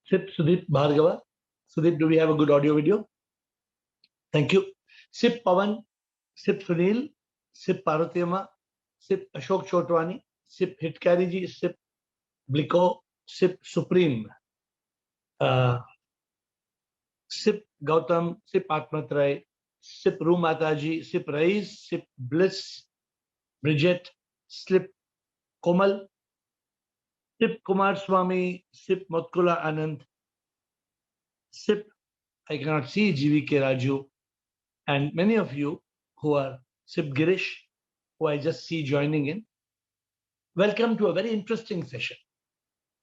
Sip Sudip Bhargava. Sudip, do we have a good audio video? Thank you. Sip Pavan, Sip Sunil, Sip Parvatiyama, Sip Ashok Chotwani, Sip Hitkariji, Sip Bliko, Sip Supreme, Sip Gautam, Sip Atmatray, Sip Ru Mataji, Sip Rais, Sip Bliss, Bridget, Sip Komal, Sip Kumar Swami, Sip Motkula Anand, Sip, I cannot see GVK Raju, and many of you who are Sip Girish, who I just see joining in. Welcome to a very interesting session.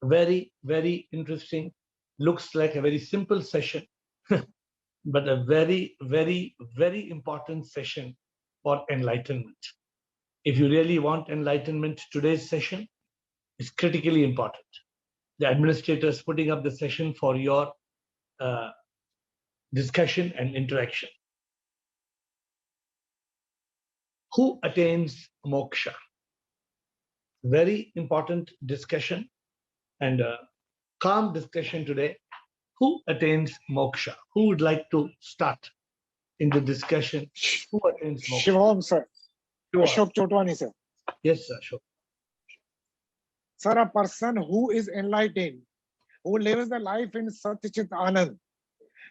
Very, very interesting. Looks like a very simple session, but a very, very, very important session for enlightenment. If you really want enlightenment, today's session is critically important. The administrator is putting up the session for your discussion and interaction. Who attains moksha? Very important discussion and a calm discussion today. Who attains moksha? Who would like to start in the discussion? Who attains moksha? Shivam, sir. Sure. Ashok Chotwani, sir. Yes, sir. Sure. Sir, a person who is enlightened, who lives the life in Satchit Anand,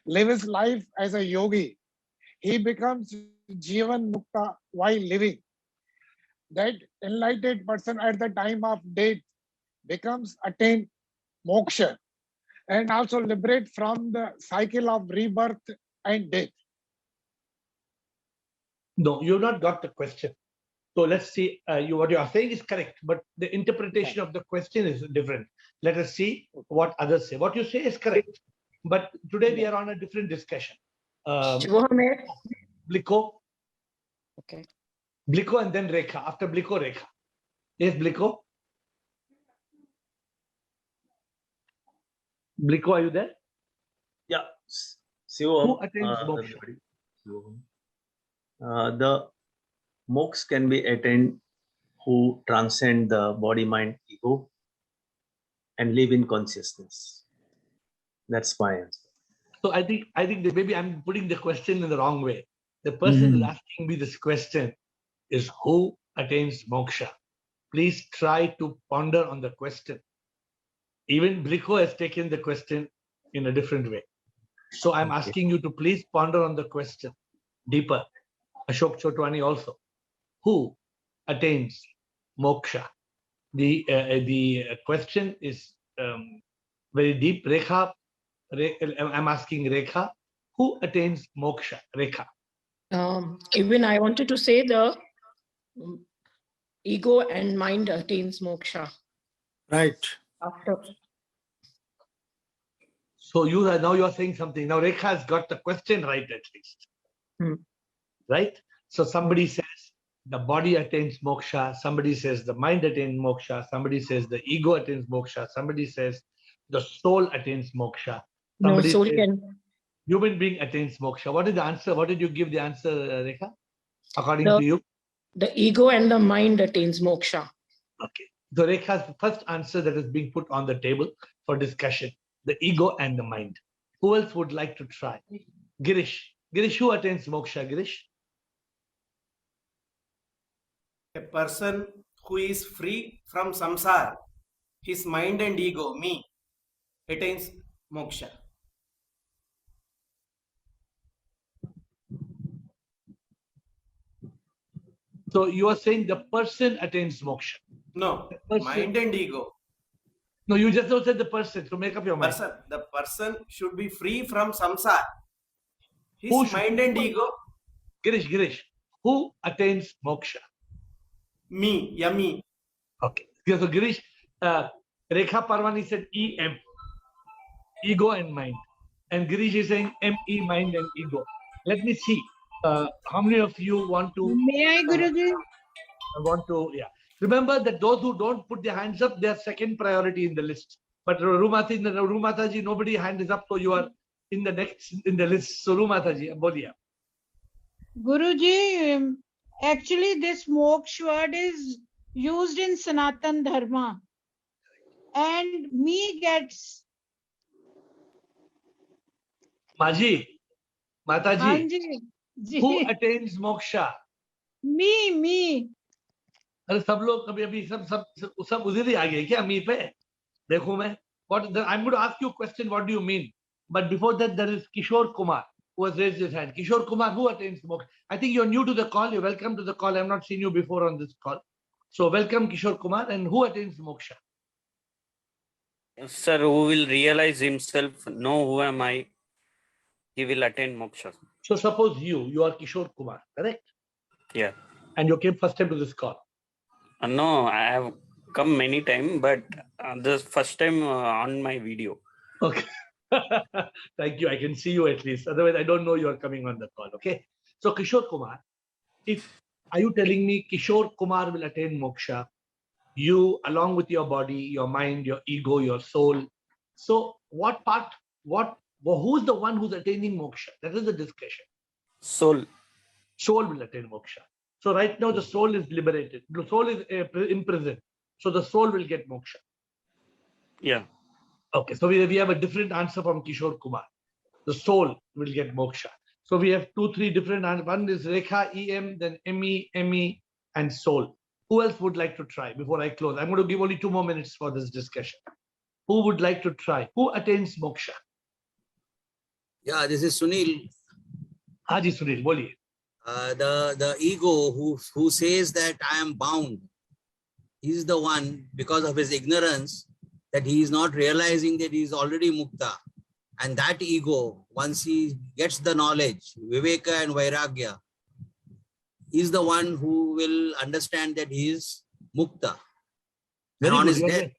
lives life as a yogi, he becomes Jivan Mukta while living. That enlightened person at the time of death becomes attain moksha and also liberate from the cycle of rebirth and death. No, you've not got the question. So let's see. What you are saying is correct, but the interpretation of the question is different. Let us see what others say. What you say is correct, but today we are on a different discussion. Bliko. Okay. Bliko and then Rekha. After Bliko, Rekha. Yes, Bliko. Bliko, are you there? Yeah. Who attains moksha? The moksha can be attained who transcend the body, mind, ego and live in consciousness. That's my answer. So I think that maybe I'm putting the question in the wrong way. The person who's asking me this question is who attains moksha. Please try to ponder on the question. Even Bliko has taken the question in a different way. So I'm asking you to please ponder on the question deeper. Ashok Chotwani also. Who attains moksha? The question is very deep. Rekha, I'm asking Rekha, who attains moksha? Rekha. Even I wanted to say the ego and mind attains moksha. Right. After. So you are saying something. Now Rekha has got the question right at least. Right? So somebody says the body attains moksha. Somebody says the mind attains moksha. Somebody says the ego attains moksha. Somebody says the soul attains moksha. Somebody soul says can. human being attains moksha. What is the answer? What did you give the answer, Rekha? According to you? The ego and the mind attains moksha. Okay. So Rekha's first answer that is being put on the table for discussion. The ego and the mind. Who else would like to try? Girish. Girish, who attains moksha? Girish? A person who is free from samsara, his mind and ego, me, attains moksha. So you are saying the person attains moksha? No, mind and ego. No, you just said the person. So make up your mind. The person should be free from samsara. His mind and ego. Girish, who attains moksha? Me, me. Okay. So Girish, Rekha Parwani said EM, ego and mind. And Girish is saying ME, mind and ego. Let me see. How many of you want to? May I, Guruji? Yeah. Remember that those who don't put their hands up, they are second priority in the list. But Rumataji, nobody hand is up, so you are in the list. So Rumataji, Bolia. Guruji, actually this moksha word is used in Sanatan Dharma. And me gets Maji, Mataji, Hanji, who ji, attains moksha? me. अरे सब लोग कभी अभी सब उधर ही आ गए क्या मी पे? देखो मैं I'm going to ask you a question. What do you mean? But before that, there is Kishore Kumar who has raised his hand. Kishore Kumar, who attains moksha? I think you're new to the call. You're welcome to the call. I've not seen you before on this call. So welcome, Kishore Kumar. And who attains moksha? Sir, who will realize himself, know who am I, he will attain moksha. So suppose you are Kishore Kumar, correct? Yeah. And you came first time to this call. No, I have come many times, but the first time on my video. Okay. Thank you. I can see you at least. Otherwise, I don't know you are coming on the call. Okay. So Kishore Kumar, are you telling me Kishore Kumar will attain moksha? You, along with your body, your mind, your ego, your soul. So who's the one who's attaining moksha? That is the discussion. Soul. Soul will attain moksha. So right now the soul is liberated. The soul is in prison. So the soul will get moksha. Yeah. Okay, so we have a different answer from Kishore Kumar. The soul will get moksha. So we have 2-3 different answers. One is Rekha, EM, then ME, and soul. Who else would like to try before I close? I'm going to give only 2 more minutes for this discussion. Who would like to try? Who attains moksha? Yeah, this is Sunil. Haji Sunil, boliye. The ego who says that I am bound, he is the one, because of his ignorance, that he is not realizing that he is already mukta. And that ego, once he gets the knowledge, viveka and vairagya, is the one who will understand that he is mukta. And on his death.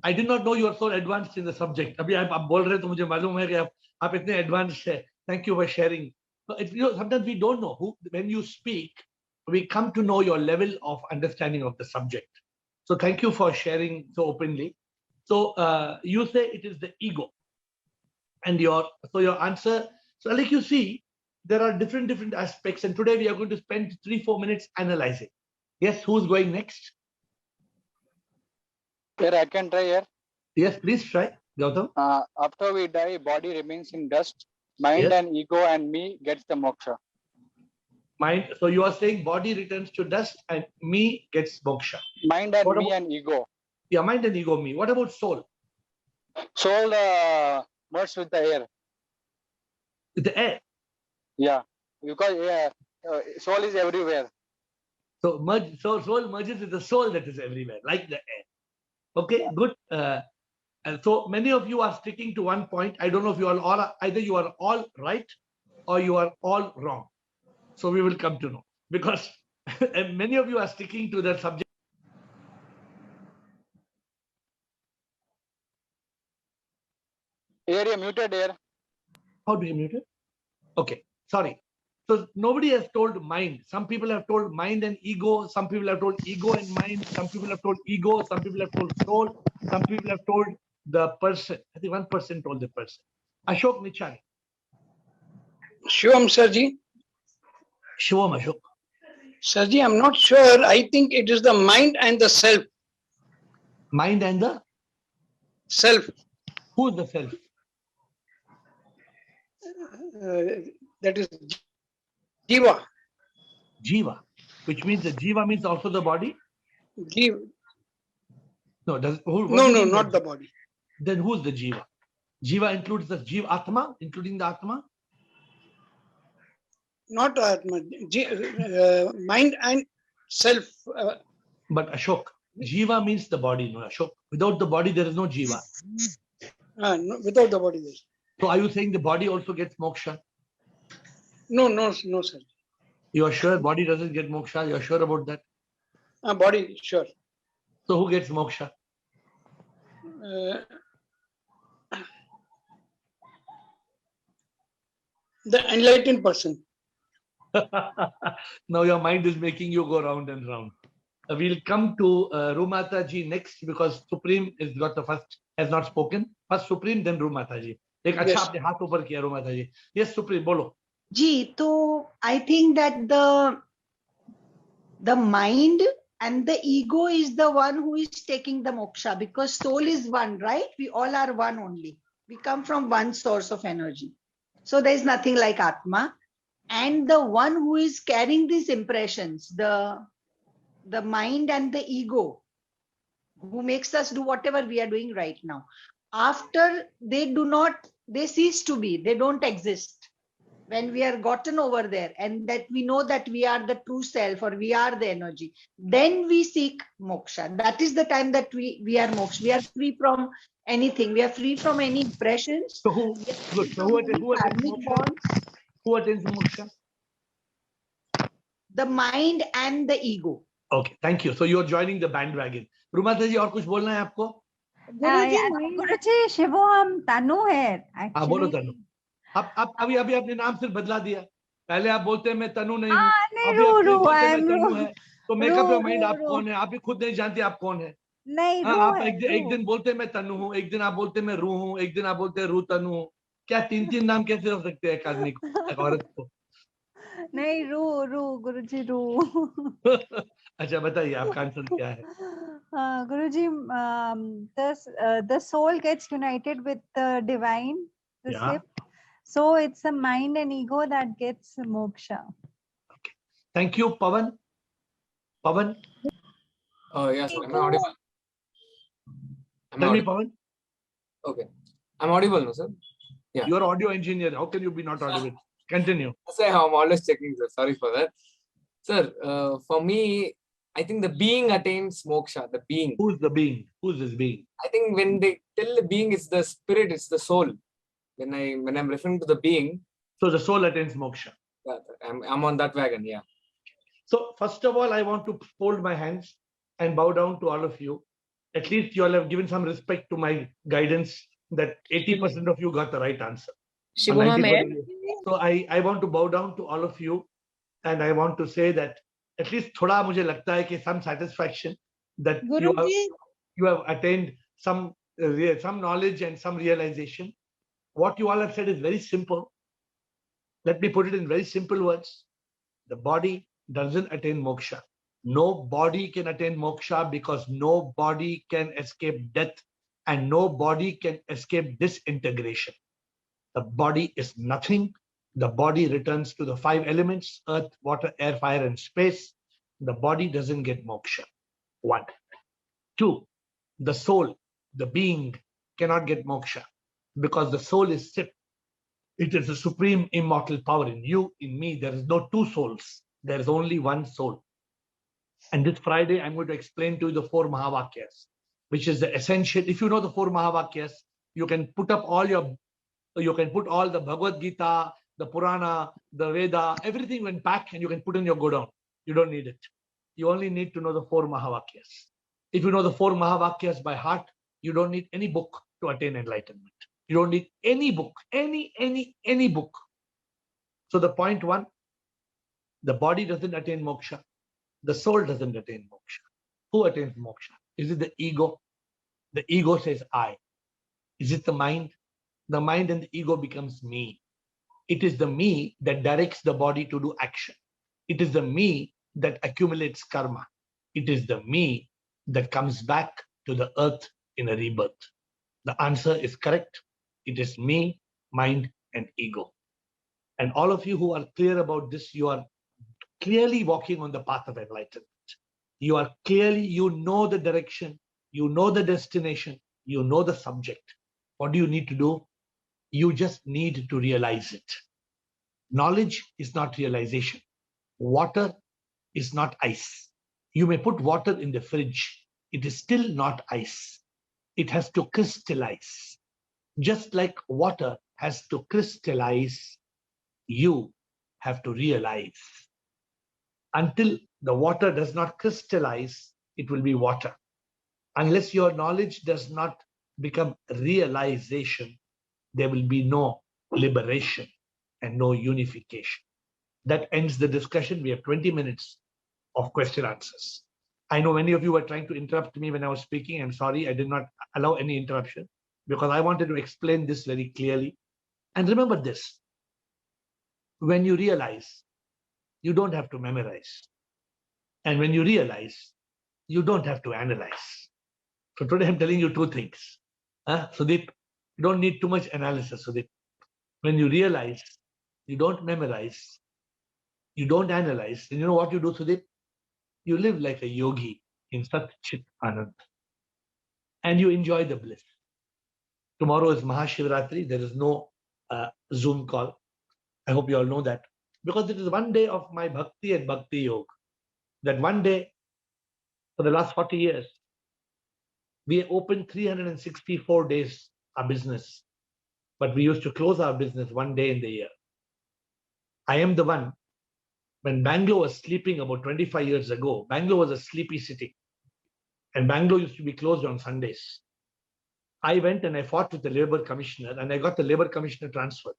I did not know you are so advanced in the subject. अभी आप बोल रहे तो मुझे मालूम है कि आप इतने advanced है. Thank you for sharing. Sometimes we don't know who. When you speak, we come to know your level of understanding of the subject. So thank you for sharing so openly. So you say it is the ego, and your answer. So like you see, there are different aspects, and today we are going to spend 3-4 minutes analyzing. Yes, who's going next? Here I can try here. Yes, please try, Gautam. After we die, body remains in dust. Mind and ego and me gets the moksha. Mind. So you are saying body returns to dust and me gets moksha. Mind and me and ego. Yeah, mind and ego, me. What about soul? Soul merged with the air. With the air? Yeah, because soul is everywhere. So soul merges with the soul that is everywhere, like the air. Okay, good. And so many of you are sticking to one point. I don't know if you all either you are all right or you are all wrong. So we will come to know, because many of you are sticking to that subject. Here you muted here. How do you mute it? Okay, sorry. So nobody has told mind. Some people have told mind and ego. Some people have told ego and mind. Some people have told ego. Some people have told soul. Some people have told the person. I think one person told the person. Ashok Nichani. Shivam Sarji. Shivam Ashok. Sarji, I'm not sure. I think it is the mind and the self. Mind and the? Self. Who is the self? That is Jiva. Jiva. Which means the Jiva means also the body? Jiva. No, not the body. Then who's the Jiva? Jiva includes the Jiva Atma, including the Atma? Not Atma. Mind and self. But Ashok, Jiva means the body, no Ashok. Without the body, there is no Jiva. No, without the body, yes. So are you saying the body also gets moksha? No, sir. You are sure body doesn't get moksha? You are sure about that? Body, sure. So who gets moksha? The enlightened person. Now your mind is making you go round and round. We'll come to Rumata ji next, because Supreme has not spoken. First Supreme, then Rumata ji. एक अच्छा आपने हाथ ऊपर किया रुमाता जी. Yes, Supreme, बोलो. जी, तो I think that the mind and the ego is the one who is taking the moksha, because soul is one, right? We all are one only. We come from one source of energy. So there is nothing like Atma. And the one who is carrying these impressions, the mind and the ego, who makes us do whatever we are doing right now, after they cease to be, they don't exist. When we are gotten over there and that we know that we are the true self or we are the energy, then we seek moksha. That is the time that we are moksha. We are free from anything. We are free from any impressions. So who attains moksha? Who attains moksha? The mind and the ego. Okay, thank you. So you are joining the bandwagon. Rumata ji, और कुछ बोलना है आपको? गुरुजी शिवोहम तनु है हाँ बोलो actually. तनु. अब अभी अपने नाम सिर्फ बदला दिया. पहले आप बोलते हैं मैं तनु नहीं हूँ. अभी रू, आप रू, बोलते हैं I'm मैं तनु रू. है. तो मेकअप योर माइंड रू, आप रू. कौन है? आप भी खुद नहीं जानते आप कौन है. नहीं रू आप है, एक दिन बोलते हैं मैं तनु हूँ, एक दिन आप बोलते हैं मैं रू हूँ, एक दिन आप बोलते हैं रू तनु हूँ. क्या तीन नाम कैसे हो सकते हैं एक आदमी को, एक औरत को? नहीं रू गुरुजी रू. अच्छा बताइए आपका आंसर क्या है? Guruji, the soul gets united with the divine, the Yeah. SIP. So it's the mind and ego that gets moksha. Okay. Thank you, Pavan. Pavan? Yes, am I audible? Tell me, Pavan. Okay. I'm audible, no, sir? Yeah. You're audio engineer. How can you be not audible? Continue. Sir, I'm always checking, sir. Sorry for that. Sir, for me, I think the being attains moksha, the being. Who's the being? Who's this being? I think when they tell the being, it's the spirit, it's the soul. When I'm referring to the being. So the soul attains moksha. Yeah, I'm on that wagon, yeah. So first of all, I want to fold my hands and bow down to all of you. At least you all have given some respect to my guidance that 80% of you got the right answer. Shivoham AiR. So I want to bow down to all of you and I want to say that at least thoda mujhe lagta hai ki some satisfaction that you have attained some knowledge and some realization. What you all have said is very simple. Let me put it in very simple words. The body doesn't attain moksha. No body can attain moksha because no body can escape death and no body can escape disintegration. The body is nothing. The body returns to the 5 elements, earth, water, air, fire, and space. The body doesn't get moksha. 1. 2, the soul, the being, cannot get moksha because the soul is SIP. It is the supreme immortal power in you, in me. There is no 2 souls. There is only 1 soul. And this Friday, I'm going to explain to you the 4 Mahavakyas, which is the essential. If you know the 4 Mahavakyas, you can put all the Bhagavad Gita, the Purana, the Veda, everything in pack and you can put in your godown. You don't need it. You only need to know the 4 Mahavakyas. If you know the 4 Mahavakyas by heart, you don't need any book to attain enlightenment. You don't need any book, any book. So the point 1, the body doesn't attain moksha. The soul doesn't attain moksha. Who attains moksha? Is it the ego? The ego says I. Is it the mind? The mind and the ego becomes me. It is the me that directs the body to do action. It is the me that accumulates karma. It is the me that comes back to the earth in a rebirth. The answer is correct. It is me, mind, and ego. And all of you who are clear about this, you are clearly walking on the path of enlightenment. You are clearly, you know the direction, you know the destination, you know the subject. What do you need to do? You just need to realize it. Knowledge is not realization. Water is not ice. You may put water in the fridge. It is still not ice. It has to crystallize. Just like water has to crystallize, you have to realize. Until the water does not crystallize, it will be water. Unless your knowledge does not become realization, there will be no liberation and no unification. That ends the discussion. We have 20 minutes of question answers. I know many of you were trying to interrupt me when I was speaking. I'm sorry, I did not allow any interruption because I wanted to explain this very clearly. And remember this, when you realize, you don't have to memorize. And when you realize, you don't have to analyze. So today I'm telling you 2 things. Sudeep, you don't need too much analysis, Sudeep. when you realize, you don't memorize, you don't analyze, and you know what you do, Sudip? You live like a yogi in Sat Chit Anand. And you enjoy the bliss. Tomorrow is Mahashivratri. There is no Zoom call. I hope you all know that. Because it is one day of my bhakti and bhakti yoga. That one day, for the last 40 years, we opened 364 days our business. But we used to close our business one day in the year. I am the one. When Bangalore was sleeping about 25 years ago, Bangalore was a sleepy city. And Bangalore used to be closed on Sundays. I went and I fought with the labor commissioner and I got the labor commissioner transferred.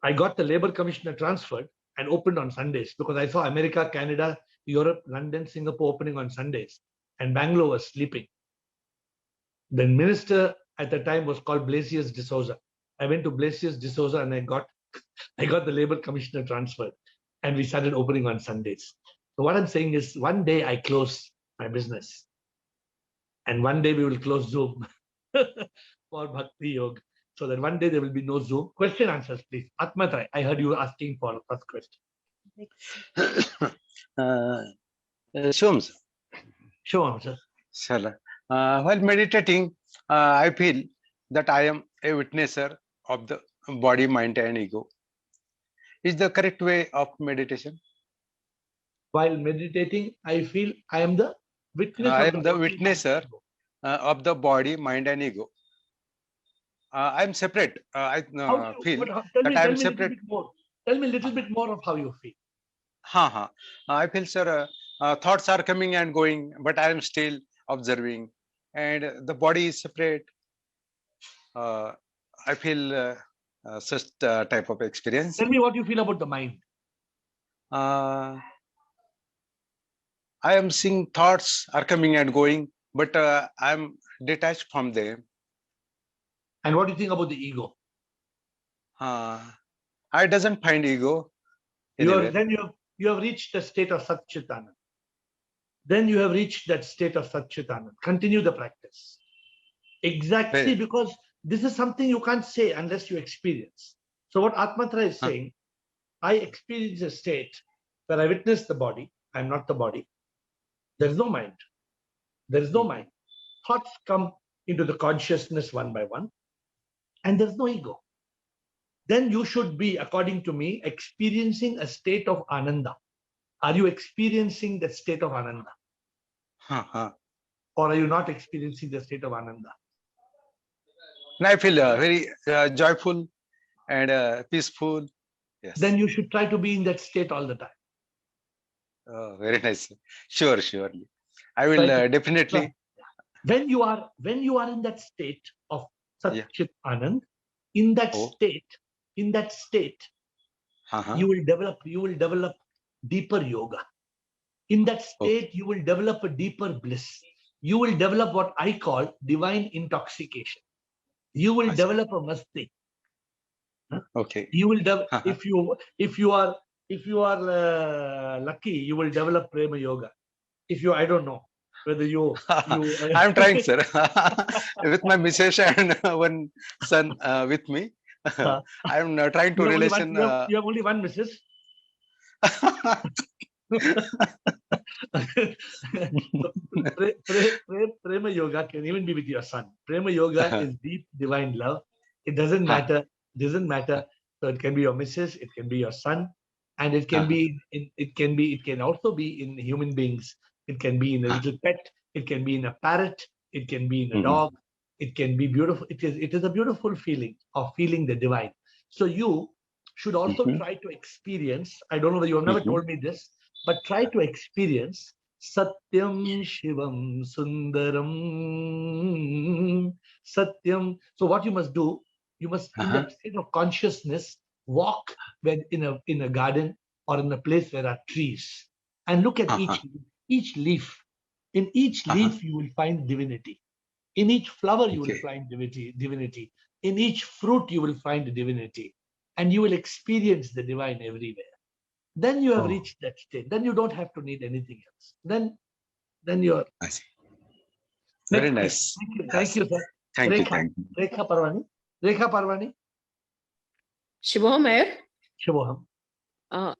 I got the labor commissioner transferred and opened on Sundays because I saw America, Canada, Europe, London, Singapore opening on Sundays and Bangalore was sleeping. The minister at the time was called Blasius D'Souza. I went to Blasius D'Souza and I got the labor commissioner transferred and we started opening on Sundays. So what I'm saying is one day I close my business and one day we will close Zoom for Bhakti Yoga. So that one day there will be no Zoom. Question answers, please. Atmatrai, I heard you asking for first question. Shums. Sure, sir. Sir, while meditating, I feel that I am a witnesser of the body, mind, and ego. Is the correct way of meditation? While meditating, I feel I am the witness. I am the witnesser of the body, mind, and ego. I am separate. I feel that I am separate. Tell me a little bit more of how you feel. I feel, sir, thoughts are coming and going, but I am still observing, and the body is separate. I feel such type of experience. Tell me what you feel about the mind. I am seeing thoughts are coming and going, but I am detached from them. And what do you think about the ego? I doesn't find ego. Then you have reached the state of Sat Chit Anand. Then you have reached that state of Sat Chit Anand. Continue the practice. Exactly, because this is something you can't say unless you experience. So what Atmatra is saying, I experience a state where I witness the body. I'm not the body. There is no mind. There is no mind. Thoughts come into the consciousness one by one, and there's no ego. Then you should be, according to me, experiencing a state of ananda. Are you experiencing the state of ananda? Or are you not experiencing the state of ananda? And I feel very joyful and peaceful. Yes. Then you should try to be in that state all the time. Very nice. Sure, surely. I will definitely. When you are in that state of Sat Chit Anand, in that state, you will develop deeper yoga. In that state, you will develop a deeper bliss. You will develop what I call divine intoxication. You will develop a masti. Okay. You will if you are lucky, you will develop prema yoga. If you, I don't know whether you. I'm trying, sir, with my missus and one son with me. I'm trying to relation. You have only one missus. Prema yoga can even be with your son. Prema yoga is deep divine love. It doesn't matter. So it can be your missus, it can be your son, and it can be. It can also be in human beings. It can be in a little pet. It can be in a parrot. It can be in a dog. It can be beautiful. It is a beautiful feeling of feeling the divine. So you should also try to experience. I don't know whether you have never told me this, but try to experience Satyam Shivam Sundaram Satyam. So what you must do, you must in that state of consciousness walk in a garden or in a place where there are trees and look at each leaf. In each leaf you will find divinity. In each flower you will find divinity. In each fruit you will find divinity. And you will experience the divine everywhere. Then you have reached that state. Then you don't have to need anything else. Then you're. I see. Very nice. Thank you, sir. Thank you. Rekha Parwani. Shubham, AiR. Shubham.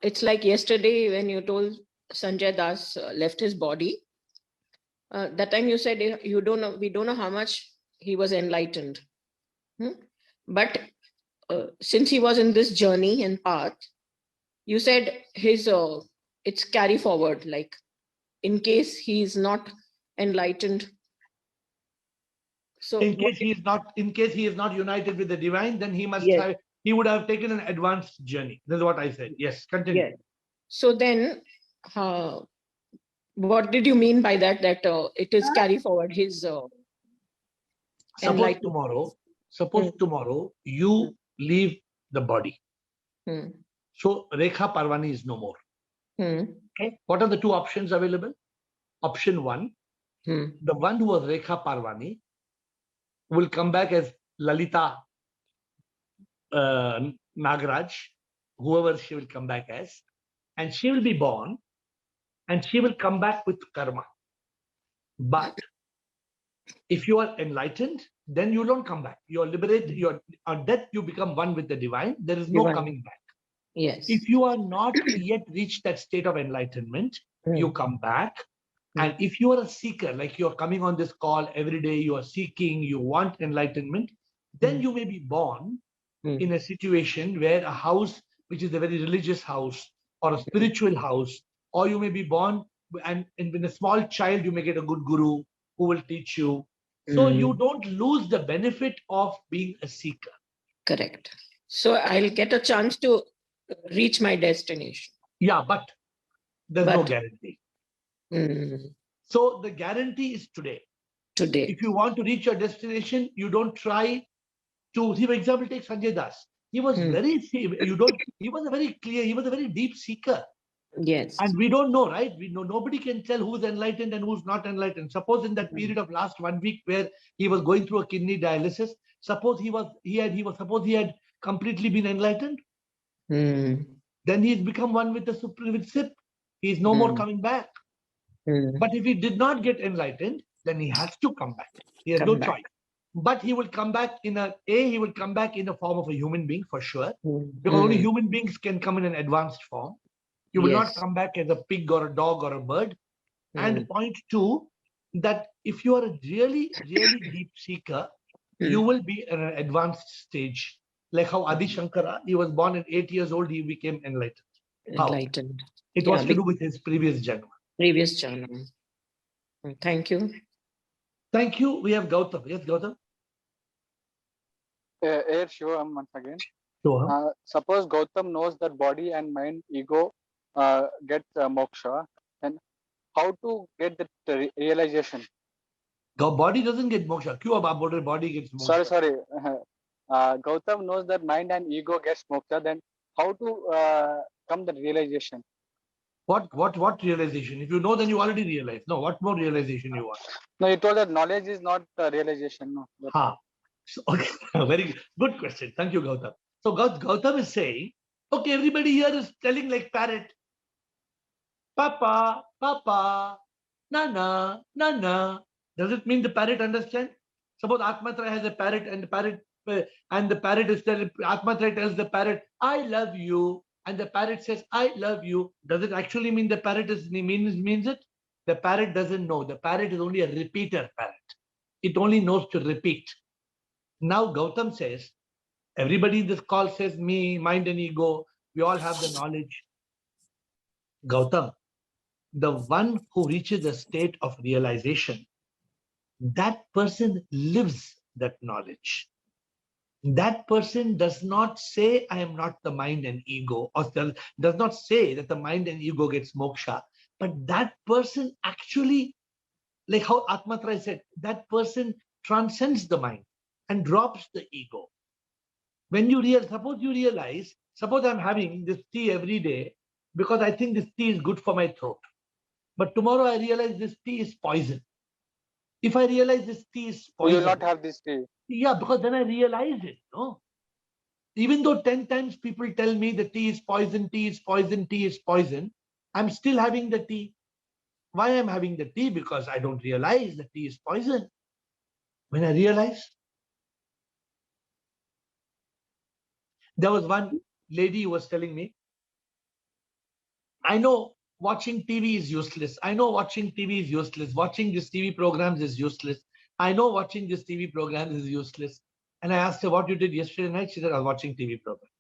It's like yesterday when you told Sanjay Das left his body. That time you said you don't know, we don't know how much he was enlightened. But since he was in this journey and path, you said his it's carry forward, like in case he is not enlightened. So in case he is not united with the divine, then he must have, he would have taken an advanced journey. This is what I said. Yes, continue. Yes. So then what did you mean by that? That it is carry forward his suppose tomorrow you leave the body. So Rekha Parvani is no more. Okay. What are the two options available? Option one, the one who was Rekha Parvani will come back as Lalita Nagaraj, whoever she will come back as, and she will be born and she will come back with karma. But if you are enlightened, then you don't come back. You are liberated. On death, you become one with the divine. There is no coming back. Yes. If you are not yet reached that state of enlightenment, you come back. And if you are a seeker, like you are coming on this call every day, you are seeking, you want enlightenment, then you may be born in a situation where a house, which is a very religious house or a spiritual house, or you may be born and in a small child, you may get a good guru who will teach you. So you don't lose the benefit of being a seeker. Correct. So I'll get a chance to reach my destination. Yeah, but there's no guarantee. So the guarantee is today. Today. If you want to reach your destination, you don't try to, for example, take Sanjay Das. He was very, he was a very clear, he was a very deep seeker. Yes. And we don't know, right? We know nobody can tell who's enlightened and who's not enlightened. Suppose in that period of last 1 week where he was going through a kidney dialysis, suppose he had completely been enlightened. Then he's become one with the supreme, with SIP. He's no more coming back. But if he did not get enlightened, then he has to come back. He has no choice. But he will come back he will come back in the form of a human being for sure. Because only human beings can come in an advanced form. You will not come back as a pig or a dog or a bird. And point two, that if you are a really, really deep seeker, you will be in an advanced stage. Like how Adi Shankara, he was born at 8 years old, he became enlightened. Enlightened. It was to do with his previous janma. Previous janma. Thank you. Thank you. We have Gautam. Yes, Gautam. AiR Shivam once again. Sure. Suppose Gautam knows that body and mind, ego get moksha, and how to get the realization? The body doesn't get moksha. Kyun ab aap bol rahe body gets moksha? Sorry. Gautam knows that mind and ego gets moksha, then how to come the realization? What realization? If you know, then you already realize. No, what more realization you want? No, you told that knowledge is not realization. No. So, okay. Very good question. Thank you, Gautam. So Gautam is saying, okay, everybody here is telling like parrot. Papa, Papa, Nana, Nana. Does it mean the parrot understand? Suppose Atmatra has a parrot and the parrot is telling, Atmatra tells the parrot, I love you. And the parrot says, I love you. Does it actually mean the parrot means it? The parrot doesn't know. The parrot is only a repeater parrot. It only knows to repeat. Now Gautam says, everybody in this call says me, mind and ego, we all have the knowledge. Gautam, the one who reaches a state of realization, that person lives that knowledge. That person does not say, I am not the mind and ego, or does not say that the mind and ego gets moksha, but that person actually, like how Atmatra said, that person transcends the mind and drops the ego. When you realize, suppose I'm having this tea every day because I think this tea is good for my throat. But tomorrow I realize this tea is poison. If I realize this tea is poison, you will not have this tea. Yeah, because then I realize it. No? Even though 10 times people tell me the tea is poison, tea is poison, tea is poison, I'm still having the tea. Why I'm having the tea? Because I don't realize the tea is poison. When I realize, There was one lady who was telling me, I know watching TV is useless. I know watching TV is useless. Watching this TV programs is useless. I know watching this TV programs is useless. And I asked her what you did yesterday night. She said, I was watching TV program.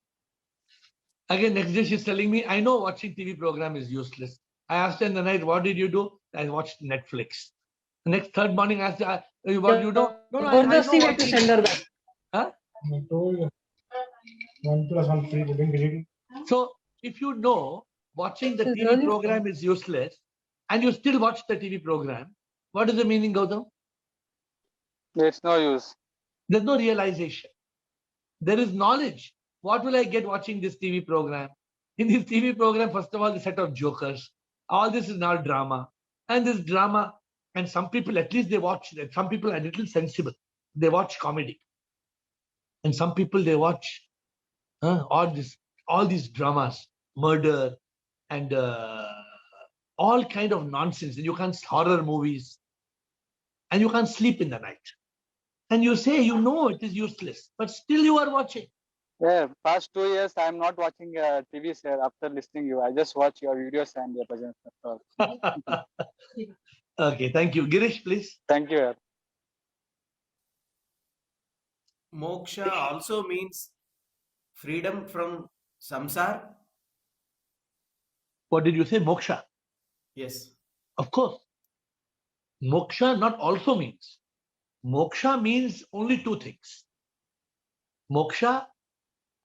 Again, next day she's telling me, I know watching TV program is useless. I asked her in the night, what did you do? I watched Netflix. The next third morning, I asked her, what do you know? No, I know watching. Send her that. Huh? I told you. 1 + 1 3. So if you know watching the This is TV really program is useless and you still watch the TV program, what is the meaning, Gautam? It's no use. There's no realization. There is knowledge. What will I get watching this TV program? In this TV program, first of all, the set of jokers. All this is now drama. And this drama, and some people, at least they watch, some people are a little sensible. They watch comedy. And some people, they watch all these dramas, murder, and all kind of nonsense. And you can't horror movies. And you can't sleep in the night. And you say, you know it is useless, but still you are watching. Yeah, past 2 years I am not watching TV, sir. After listening you, I just watch your videos and your presence. Okay, thank you. Girish, please. Thank you. Moksha also means freedom from samsara. What did you say? Moksha. Yes. Of course. Moksha not also means. Moksha means only two things. Moksha,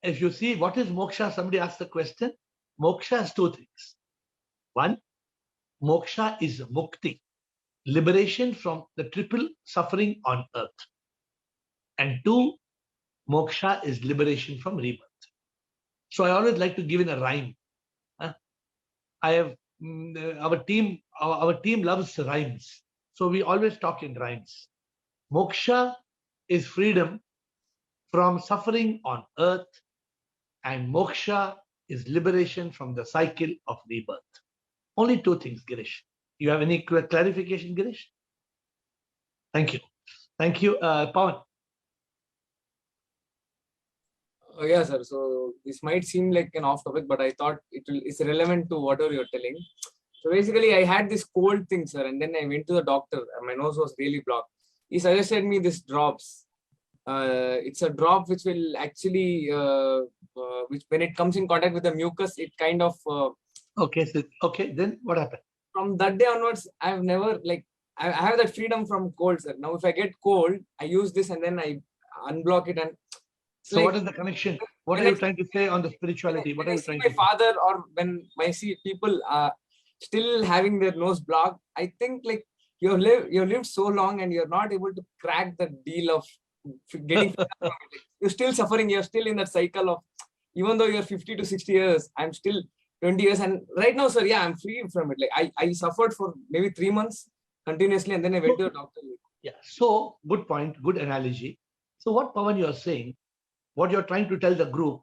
if you see what is moksha, somebody asked the question. Moksha has two things. One, moksha is mukti, liberation from the triple suffering on earth. And two, moksha is liberation from rebirth. So I always like to give in a rhyme. I have our team loves rhymes. So we always talk in rhymes. Moksha is freedom from suffering on earth, and moksha is liberation from the cycle of rebirth. Only two things, Girish. You have any clarification, Girish? Thank you. Thank you, Pawan. Yeah, sir. So this might seem like an off topic, but I thought it's relevant to whatever you're telling. So basically, I had this cold thing, sir, and then I went to the doctor. And my nose was really blocked. He suggested me this drops. It's a drop which will actually, which when it comes in contact with the mucus, it kind of. Okay. So, okay. Then what happened? From that day onwards, I've never I have that freedom from cold, sir. Now, if I get cold, I use this and then I unblock it. And so, what is the connection? What are you trying to say on the spirituality? What are you trying to say? My father, or when I see people still having their nose blocked, I think you've lived so long and you're not able to crack the deal of getting. You're still suffering. You're still in that cycle of, even though you're 50 to 60 years, I'm still 20 years. And right now, sir, yeah, I'm free from it. I suffered for maybe 3 months continuously, and then I went to a doctor. Yeah. So good point. Good analogy. So what, Pawan, you are saying, what you're trying to tell the group,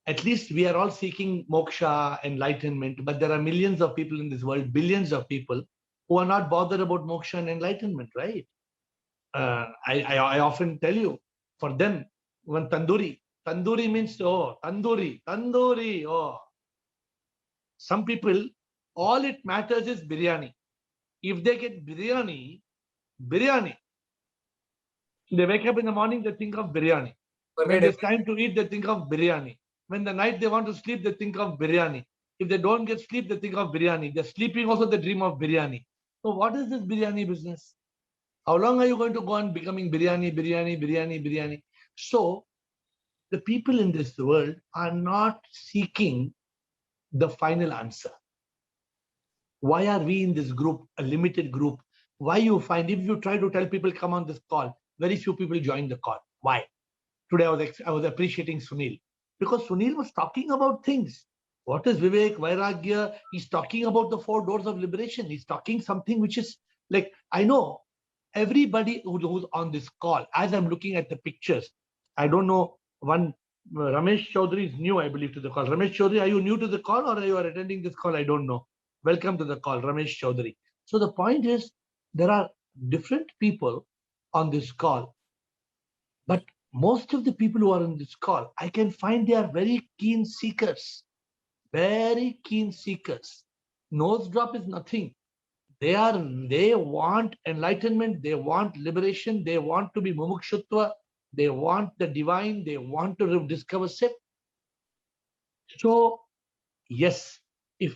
at least we are all seeking moksha, enlightenment, but there are millions of people in this world, billions of people who are not bothered about moksha and enlightenment, right? I often tell you, for them, when tandoori means, tandoori, oh. Some people, all it matters is biryani. If they get biryani, they wake up in the morning, they think of biryani. When it's time to eat, they think of biryani. When the night they want to sleep, they think of biryani. If they don't get sleep, they think of biryani. They're sleeping also, they dream of biryani. So what is this biryani business? How long are you going to go on becoming biryani? So the people in this world are not seeking the final answer. Why are we in this group, a limited group? Why you find, if you try to tell people come on this call, very few people join the call. Why? Today I was appreciating Sunil, because Sunil was talking about things. What is Vivek, Vairagya? He's talking about the 4 doors of liberation. He's talking something which is like, I know everybody who's on this call, as I'm looking at the pictures, I don't know, one Ramesh Choudhary is new, I believe, to the call. Ramesh Choudhary, are you new to the call or are you attending this call? I don't know. Welcome to the call, Ramesh Choudhary. So the point is, there are different people on this call, but most of the people who are in this call, I can find they are very keen seekers. Very keen seekers. Nose drop is nothing. They want enlightenment, they want liberation, they want to be mumukshutva, they want the divine, they want to discover Sip. So, yes, if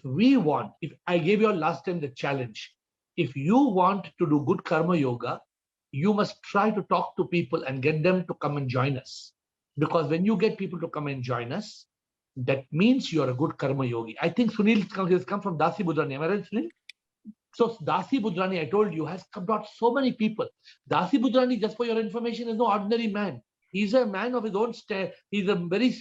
I gave you last time the challenge, if you want to do good karma yoga, you must try to talk to people and get them to come and join us. Because when you get people to come and join us, that means you are a good karma yogi. I think Sunil has come from Dasi Budrani. Am I right, Sunil? So Dasi Budrani, I told you, has brought so many people. Dasi Budrani, just for your information, is no ordinary man. He's a man of his own style. He's a very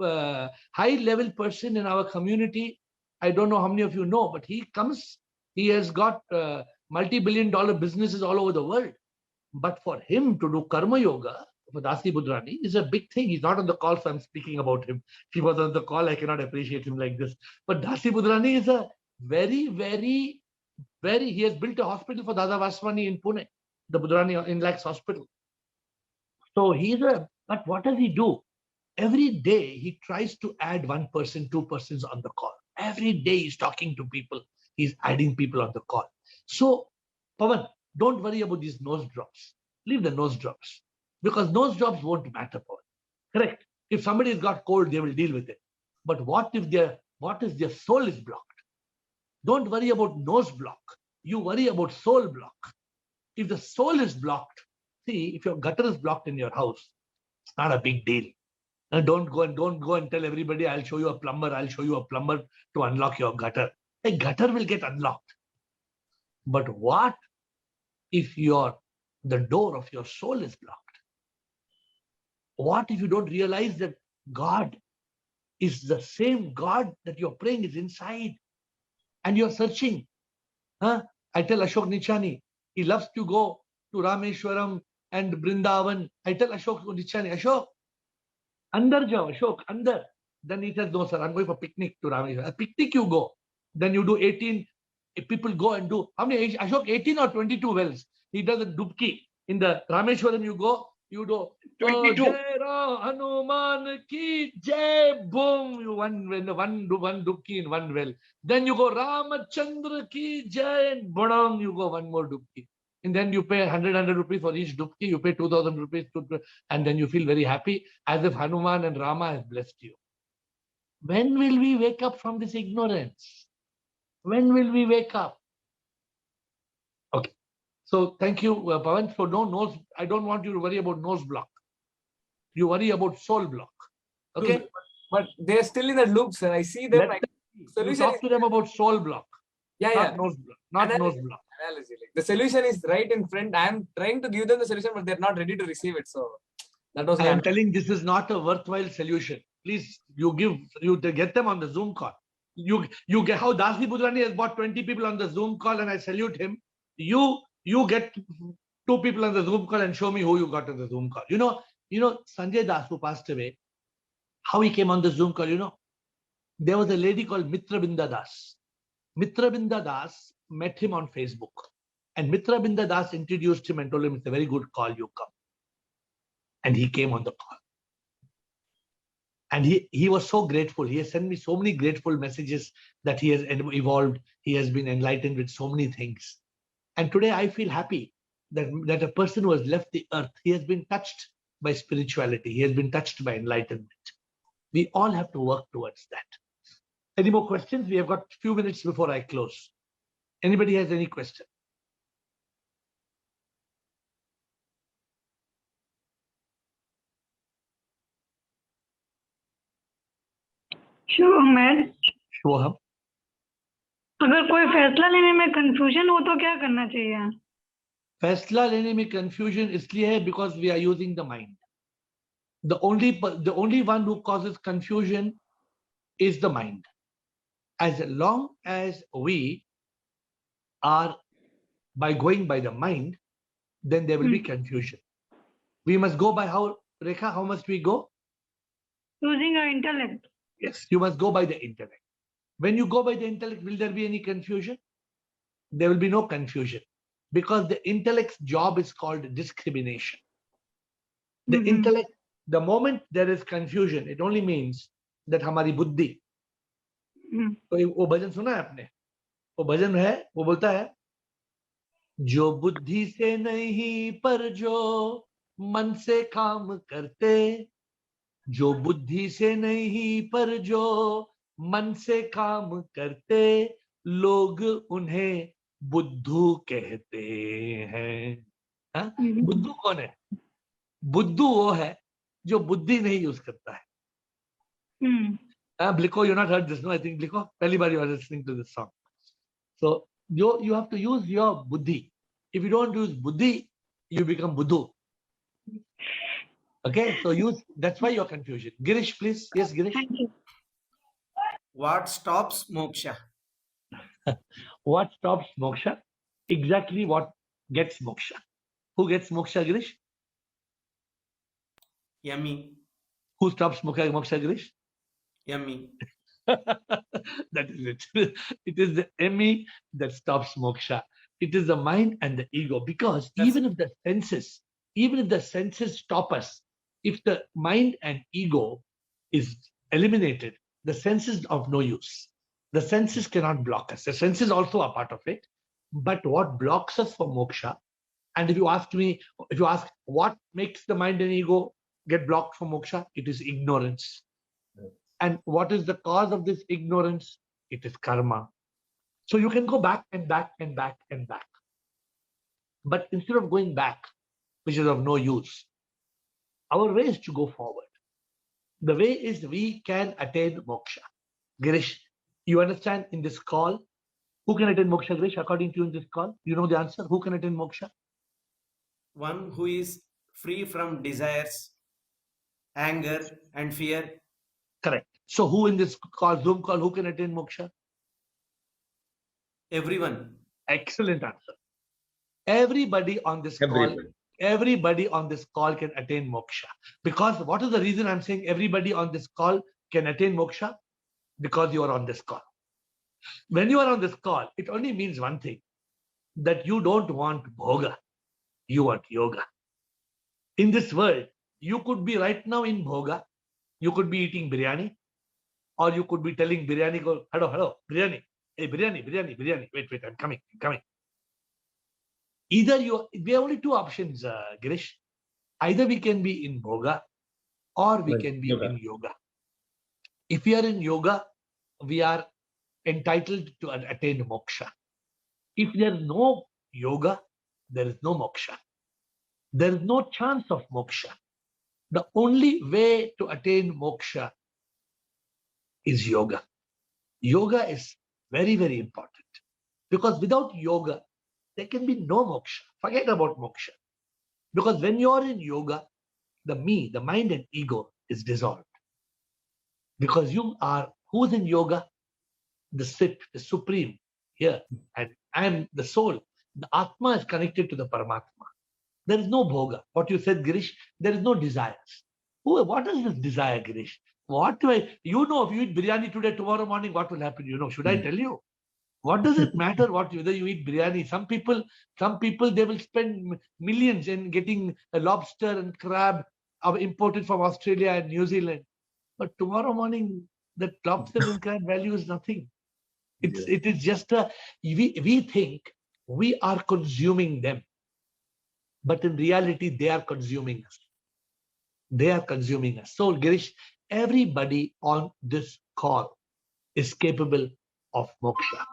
high level person in our community. I don't know how many of you know, but he has got multi-billion-dollar businesses all over the world. But for him to do karma yoga, for Dasi Budrani, is a big thing. He's not on the call, so I'm speaking about him. If he was on the call, I cannot appreciate him like this. But Dasi Budrani is a very, he has built a hospital for Dada Vaswani in Pune, the Budrani in Lax Hospital. So but what does he do? Every day he tries to add 1 person, 2 persons on the call. Every day he's talking to people. He's adding people on the call. So, Pawan, don't worry about these nose drops. Leave the nose drops. Because nose drops won't matter, Pawan. Correct. If somebody has got cold, they will deal with it. But what if their soul is blocked? Don't worry about nose block. You worry about soul block. If the soul is blocked, see, if your gutter is blocked in your house, it's not a big deal. And don't go and tell everybody, I'll show you a plumber to unlock your gutter. A gutter will get unlocked. But what if the door of your soul is blocked? What if you don't realize that God is the same God that you're praying is inside and you're searching? I tell Ashok Nichani, he loves to go to Rameshwaram and Brindavan. I tell Ashok Nichani, Ashok, andar jao, Ashok, andar. Then he says, no, sir, I'm going for picnic to Rameshwaram. A picnic you go. Then you do 18. If people go and do, how many, Ashok, 18 or 22 wells? He does a dubki. In the Rameshwaram you go, you do 22. Jai Hanuman ki jai, boom. You one dubki in one well. Then you go Ramachandra ki jai, and bodong, you go one more dubki. And then you pay 100 rupees for each dubki. You pay 2,000 rupees, and then you feel very happy as if Hanuman and Rama has blessed you. When will we wake up from this ignorance? When will we wake up? Okay. So thank you, Pawan. So no nose. I don't want you to worry about nose block. You worry about soul block. Okay. But they're still in the loop, sir. I see them. You talk to them about soul block. Not nose block. Not nose block. Analogy. Like, the solution is right in front. I am trying to give them the solution, but they're not ready to receive it. So that was. I am telling this is not a worthwhile solution. Please, you get them on the Zoom call. You get how Dasi Budrani has brought 20 people on the Zoom call, and I salute him. You get 2 people on the Zoom call and show me who you got on the Zoom call. You know Sanjay Das, who passed away, how he came on the Zoom call, there was a lady called Mitra Binda Das. Mitra Binda Das met him on Facebook, and Mitra Binda Das introduced him and told him, it's a very good call, you come. And he came on the call. And he was so grateful. He has sent me so many grateful messages that he has evolved. He has been enlightened with so many things. And today I feel happy that a person who has left the earth, he has been touched by spirituality. He has been touched by enlightenment. We all have to work towards that. Any more questions? We have got a few minutes before I close. Anybody has any question? Shubham, अगर कोई फैसला लेने में confusion हो तो क्या करना चाहिए? फैसला लेने में कंफ्यूजन इसलिए है because we are using the mind. The only one who causes confusion is the mind. As long as we are going by the mind, then there will be confusion. We must go by how, Rekha, how must we go? Using our intellect. Yes, you must go by the intellect. When you go by the intellect, will there be any confusion? There will be no confusion, because the intellect's job is called discrimination. The intellect, the moment there is confusion, it only means that हमारी बुद्धि, तो वो भजन सुना है आपने? वो भजन है, वो बोलता है, जो बुद्धि से नहीं पर जो मन से काम करते, जो बुद्धि से नहीं पर जो मन से काम करते, लोग उन्हें बुद्धू कहते हैं. हाँ? बुद्धू कौन है? बुद्धू वो है जो बुद्धि नहीं यूज करता है. Bliko, you not heard this, no? I think Bliko, पहली बार you are listening to this song. So you have to use your buddhi. If you don't use buddhi, you become buddhu. Okay, so that's why your confusion. Girish, please. Yes, Girish. Thank you. What stops moksha? What stops moksha? Exactly what gets moksha. Who gets moksha, Girish? Yummy. Who stops moksha, Girish? Yummy. That is it. It is the emmy that stops moksha. It is the mind and the ego. Because even if the senses stop us, if the mind and ego is eliminated, the senses of no use. The senses cannot block us. The senses also are part of it. But what blocks us for moksha? And if you ask what makes the mind and ego get blocked from moksha, it is ignorance. And what is the cause of this ignorance? It is karma. So you can go back and back and back and back. But instead of going back, which is of no use, our way is to go forward. The way is we can attain moksha. Girish, you understand in this call, who can attain moksha, Girish, according to you in this call? You know the answer. Who can attain moksha? One who is free from desires, anger, and fear. Correct. So who in this call, Zoom call, who can attain moksha? Everyone. Excellent answer. Everybody on this call can attain moksha. Because what is the reason I'm saying everybody on this call can attain moksha? Because you are on this call. When you are on this call, it only means one thing, that you don't want bhoga, you want yoga. In this world, you could be right now in bhoga, you could be eating biryani, or you could be telling biryani, go, hello, biryani, hey, biryani, wait, I'm coming. Either we have only two options, Girish. Either we can be in bhoga or we can be in yoga. If we are in yoga, we are entitled to attain moksha. If there is no yoga, there is no moksha. There is no chance of moksha. The only way to attain moksha is yoga. Yoga is very, very important. Because without yoga, there can be no moksha. Forget about moksha. Because when you are in yoga, the mind and ego is dissolved. Because you are, who's in yoga? The Sip, the Supreme here. And I am the soul. The Atma is connected to the Paramatma. There is no bhoga. What you said, Girish, there is no desires. What is this desire, Girish? If you eat biryani today, tomorrow morning, what will happen? Should I tell you? What does it matter whether you eat biryani? Some people, they will spend millions in getting a lobster and crab imported from Australia and New Zealand. But tomorrow morning, that lobster and crab value is nothing. It is just we think we are consuming them. But in reality, they are consuming us. So, Girish, everybody on this call is capable of moksha.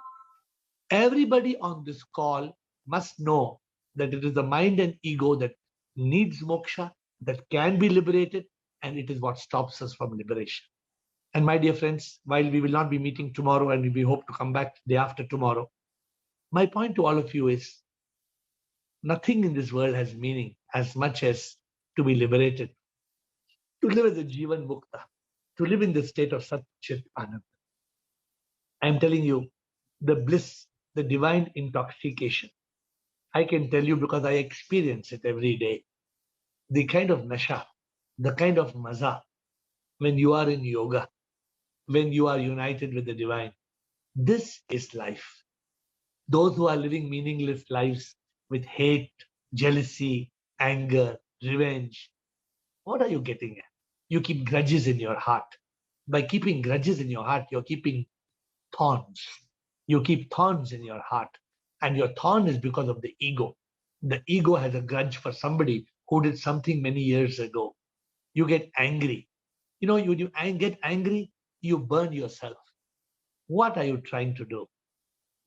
Everybody on this call must know that it is the mind and ego that needs moksha, that can be liberated, and it is what stops us from liberation. And my dear friends, while we will not be meeting tomorrow and we hope to come back the day after tomorrow, my point to all of you is nothing in this world has meaning as much as to be liberated, to live as a Jivan Mukta, to live in the state of Sat Chit Anand. I am telling you, the bliss, the divine intoxication, I can tell you because I experience it every day. The kind of nasha, the kind of maza, when you are in yoga, when you are united with the divine, this is life. Those who are living meaningless lives with hate, jealousy, anger, revenge, What are you getting at? You keep grudges in your heart. By keeping grudges in your heart, you're keeping thorns. You keep thorns in your heart. And your thorn is because of the ego. The ego has a grudge for somebody who did something many years ago. You get angry. You know, you get angry, you burn yourself. What are you trying to do?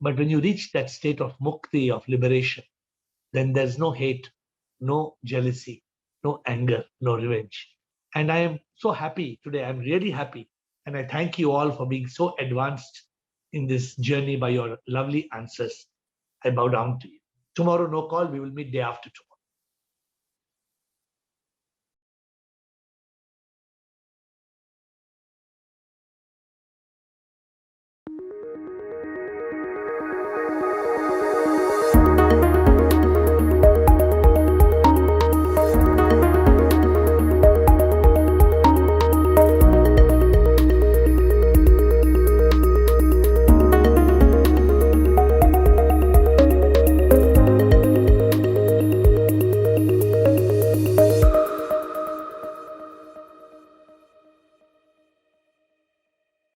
But when you reach that state of mukti, of liberation, then there's no hate, no jealousy, no anger, no revenge. And I am so happy today. I'm really happy. And I thank you all for being so advanced in this journey by your lovely answers. I bow down to you. Tomorrow, no call. We will meet day after tomorrow.